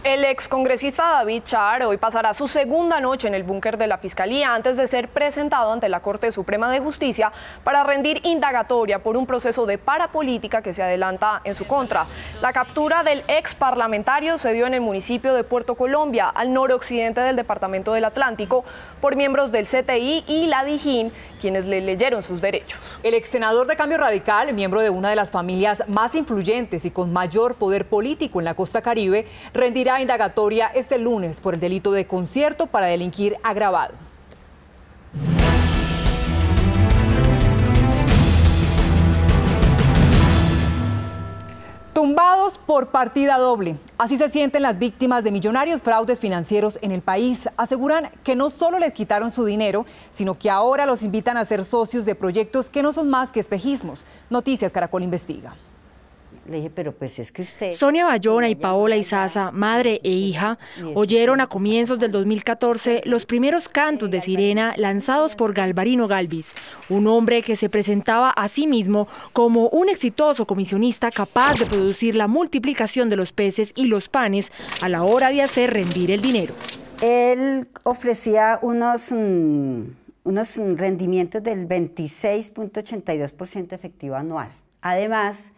El excongresista David Char hoy pasará su segunda noche en el búnker de la Fiscalía antes de ser presentado ante la Corte Suprema de Justicia para rendir indagatoria por un proceso de parapolítica que se adelanta en su contra. La captura del ex parlamentario se dio en el municipio de Puerto Colombia, al noroccidente del departamento del Atlántico, por miembros del CTI y la Dijín, quienes le leyeron sus derechos. El ex senador de Cambio Radical, miembro de una de las familias más influyentes y con mayor poder político en la costa caribe, rendirá indagatoria este lunes por el delito de concierto para delinquir agravado. Tumbados por partida doble. Así se sienten las víctimas de millonarios fraudes financieros en el país. Aseguran que no solo les quitaron su dinero, sino que ahora los invitan a ser socios de proyectos que no son más que espejismos. Noticias Caracol investiga. Le dije, pero pues es que usted... Sonia Bayona y Paola Izaza, madre e hija, oyeron a comienzos del 2014 los primeros cantos de sirena lanzados por Galvarino Galvis, un hombre que se presentaba a sí mismo como un exitoso comisionista capaz de producir la multiplicación de los peces y los panes a la hora de hacer rendir el dinero. Él ofrecía unos rendimientos del 26.82% efectivo anual. Además,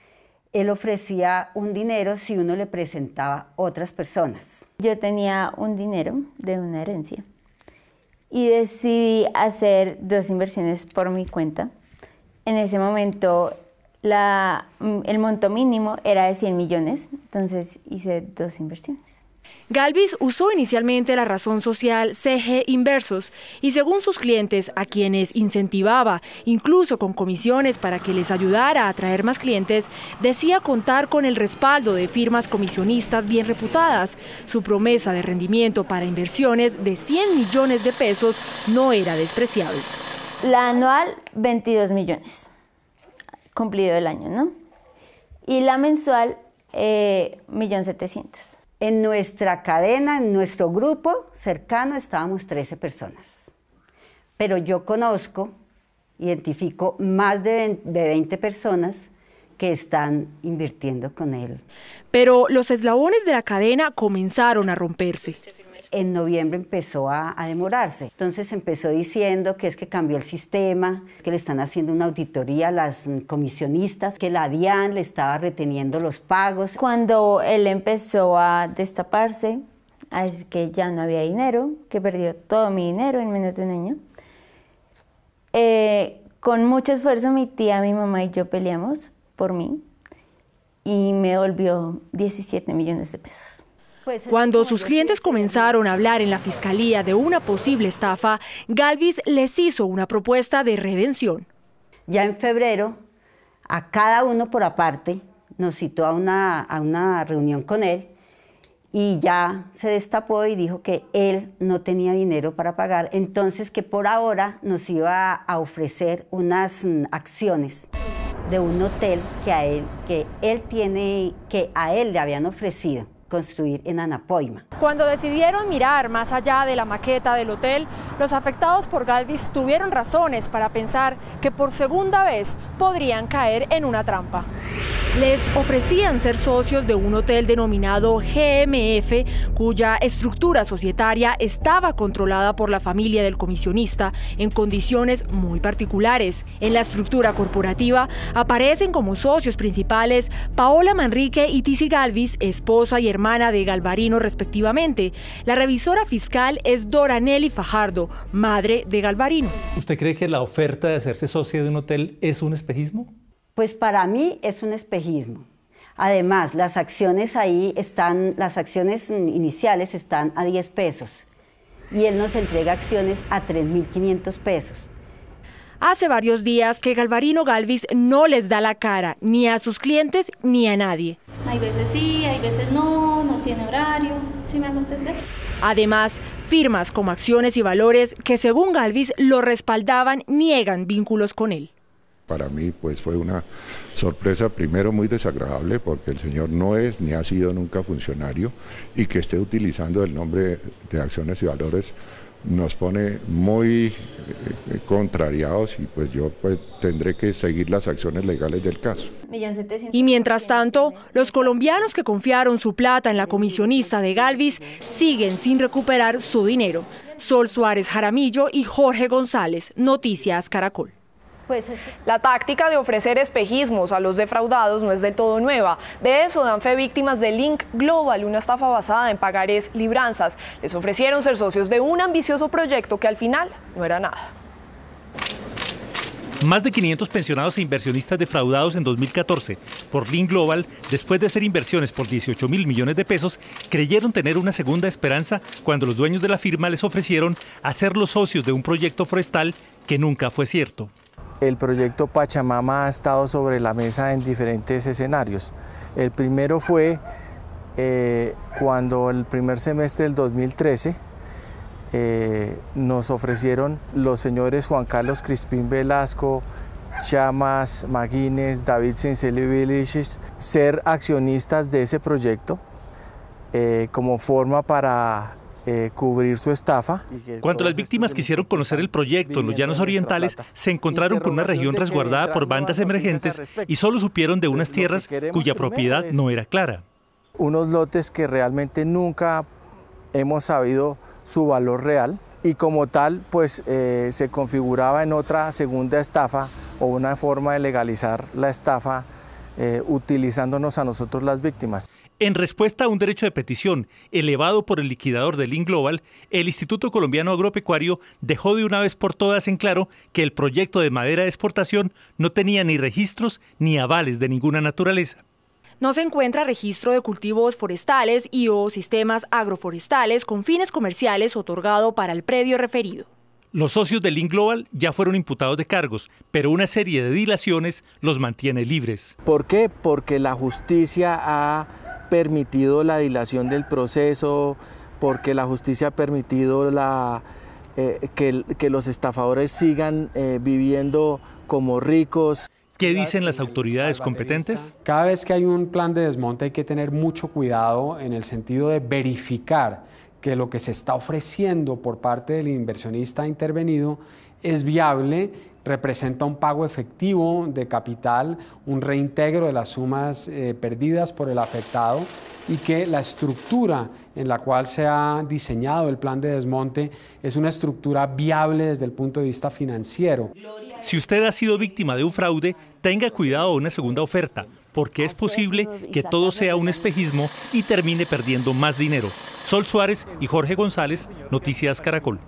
él ofrecía un dinero si uno le presentaba otras personas. Yo tenía un dinero de una herencia y decidí hacer 2 inversiones por mi cuenta. En ese momento el monto mínimo era de 100 millones, entonces hice 2 inversiones. Galvis usó inicialmente la razón social CG Inversos y según sus clientes, a quienes incentivaba, incluso con comisiones para que les ayudara a atraer más clientes, decía contar con el respaldo de firmas comisionistas bien reputadas. Su promesa de rendimiento para inversiones de 100 millones de pesos no era despreciable. La anual, 22 millones, cumplido el año, ¿no? Y la mensual, 1.700.000. En nuestra cadena, en nuestro grupo cercano, estábamos 13 personas. Pero yo identifico más de 20 personas que están invirtiendo con él. Pero los eslabones de la cadena comenzaron a romperse. En noviembre empezó a demorarse. Entonces empezó diciendo que es que cambió el sistema, que le están haciendo una auditoría a las comisionistas, que la DIAN le estaba reteniendo los pagos. Cuando él empezó a destaparse, a decir que ya no había dinero, que perdió todo mi dinero en menos de un año, con mucho esfuerzo mi tía, mi mamá y yo peleamos por mí y me devolvió 17 millones de pesos. Cuando sus clientes comenzaron a hablar en la fiscalía de una posible estafa, Galvis les hizo una propuesta de redención. Ya en febrero, a cada uno por aparte, nos citó a una reunión con él y ya se destapó y dijo que él no tenía dinero para pagar, entonces que por ahora nos iba a ofrecer unas acciones de un hotel que a él le habían ofrecido construir en Anapoima. Cuando decidieron mirar más allá de la maqueta del hotel, los afectados por Galvis tuvieron razones para pensar que por segunda vez podrían caer en una trampa. Les ofrecían ser socios de un hotel denominado GMF, cuya estructura societaria estaba controlada por la familia del comisionista en condiciones muy particulares. En la estructura corporativa aparecen como socios principales Paola Manrique y Tizi Galvis, esposa y hermana de Galvarino respectivamente. La revisora fiscal es Dora Nelly Fajardo, madre de Galvarino. ¿Usted cree que la oferta de hacerse socia de un hotel es un espejismo? Pues para mí es un espejismo. Además, las acciones iniciales están a 10 pesos y él nos entrega acciones a 3.500 pesos. Hace varios días que Galvarino Galvis no les da la cara ni a sus clientes ni a nadie. Hay veces sí, hay veces no, no tiene horario, ¿sí me hago entender? Además, firmas como Acciones y Valores, que según Galvis lo respaldaban, niegan vínculos con él. Para mí pues fue una sorpresa, primero muy desagradable, porque el señor no es ni ha sido nunca funcionario y que esté utilizando el nombre de Acciones y Valores nos pone muy contrariados y pues yo tendré que seguir las acciones legales del caso. Y mientras tanto, los colombianos que confiaron su plata en la comisionista de Galvis siguen sin recuperar su dinero. Sol Suárez Jaramillo y Jorge González, Noticias Caracol. La táctica de ofrecer espejismos a los defraudados no es del todo nueva. De eso dan fe víctimas de Link Global, una estafa basada en pagarés libranzas. Les ofrecieron ser socios de un ambicioso proyecto que al final no era nada. Más de 500 pensionados e inversionistas defraudados en 2014 por Link Global, después de hacer inversiones por 18.000 millones de pesos, creyeron tener una segunda esperanza cuando los dueños de la firma les ofrecieron hacerlos socios de un proyecto forestal que nunca fue cierto. El proyecto Pachamama ha estado sobre la mesa en diferentes escenarios. El primero fue cuando el primer semestre del 2013 nos ofrecieron los señores Juan Carlos Crispín Velasco, Chamas Maguines, David Sinceli-Vilichis, ser accionistas de ese proyecto como forma para cubrir su estafa. Cuando las víctimas quisieron conocer el proyecto en los Llanos Orientales, se encontraron con una región resguardada por bandas emergentes y solo supieron de unas tierras cuya propiedad no era clara. Unos lotes que realmente nunca hemos sabido su valor real y como tal pues se configuraba en otra segunda estafa o una forma de legalizar la estafa utilizándonos a nosotros las víctimas. En respuesta a un derecho de petición elevado por el liquidador de Link Global, el Instituto Colombiano Agropecuario dejó de una vez por todas en claro que el proyecto de madera de exportación no tenía ni registros ni avales de ninguna naturaleza. No se encuentra registro de cultivos forestales y o sistemas agroforestales con fines comerciales otorgado para el predio referido. Los socios de Link Global ya fueron imputados de cargos, pero una serie de dilaciones los mantiene libres. ¿Por qué? Porque la justicia ha permitido la dilación del proceso, porque la justicia ha permitido que los estafadores sigan viviendo como ricos. ¿Qué dicen las autoridades competentes? Cada vez que hay un plan de desmonte hay que tener mucho cuidado en el sentido de verificar que lo que se está ofreciendo por parte del inversionista intervenido es viable, representa un pago efectivo de capital, un reintegro de las sumas perdidas por el afectado y que la estructura en la cual se ha diseñado el plan de desmonte es una estructura viable desde el punto de vista financiero. Si usted ha sido víctima de un fraude, tenga cuidado de una segunda oferta, porque es posible que todo sea un espejismo y termine perdiendo más dinero. Sol Suárez y Jorge González, Noticias Caracol.